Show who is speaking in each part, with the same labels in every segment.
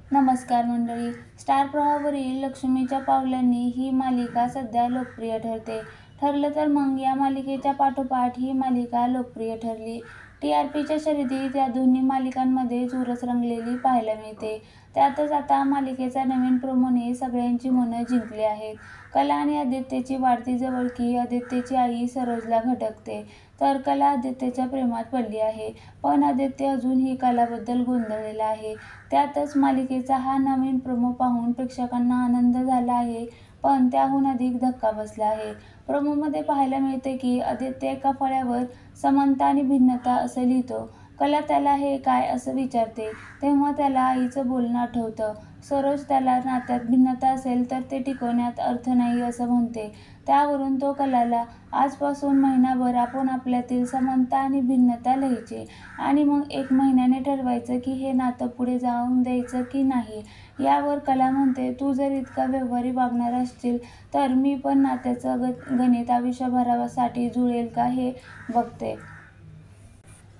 Speaker 1: नमस्कार मंडळी. स्टार प्रवाहावरील लक्ष्मीच्या पावलांनी ही मालिका सध्या लोकप्रिय ठरते. ठरलं तर मग या मालिकेच्या पाठोपाठ ही मालिका लोकप्रिय ठरली. TRPच्या शर्यतीत या दोन्ही मालिकांमध्ये चुरस रंगलेली पाहायला मिळते. त्यातच आता मालिकेचा नवीन प्रोमोने सगळ्यांची मनं जिंकली आहेत. कला आणि आदित्यची वाढती जवळीक आदित्यची आई सरोजला खटकते, तर कला आदित्यच्या प्रेमात पडली आहे. पण आदित्य अजूनही कलाबद्दल गोंधळलेला आहे. त्यातच मालिकेचा हा नवीन प्रोमो पाहून प्रेक्षकांना आनंद झाला आहे, पण त्याहून अधिक धक्का बसला आहे. प्रोमोमध्ये पाहायला मिळते की आदित्य एका फळ्यावर समानता आणि भिन्नता असं लिहितो. कला त्याला हे काय असं विचारते, तेव्हा त्याला आईचं बोलणं आठवतं. सरोज त्याला नात्यात भिन्नता असेल तर ते टिकवण्यात अर्थ नाही असं म्हणते. त्यावरून तो कलाला, आजपासून महिनाभर आपण आपल्यातील समानता आणि भिन्नता लिहायची आणि मग 1 महिन्याने ठरवायचं की हे नातं पुढे जाऊन द्यायचं की नाही. यावर कला म्हणते, तू जर इतका व्यवहारी वागणार असशील तर मी पण नात्याचं गणित आयुष्यभरासाठी जुळेल का हे बघते.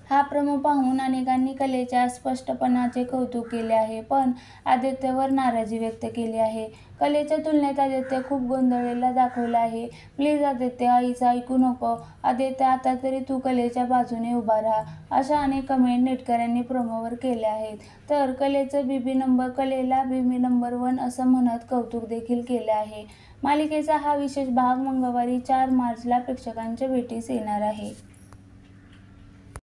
Speaker 1: हा प्रोमो पाहून अनेकांनी कलेच्या स्पष्टपणाचे कौतुक केले आहे, पण आदित्यवर नाराजी व्यक्त केली आहे. कलेच्या तुलनेत आदित्य खूप गोंधळलेला दाखवला आहे. प्लीज आदित्य, आईचं ऐकू नको. आदित्य, आता तरी तू कलेच्या बाजूने उभा राहा, अशा अनेक कमेंट नेटकऱ्यांनी प्रोमोवर केल्या आहेत. तर कलेला बेबी नंबर 1 असं म्हणत कौतुक देखील केलं आहे. मालिकेचा हा विशेष भाग मंगळवारी 4 मार्चला प्रेक्षकांच्या भेटीस येणार आहे.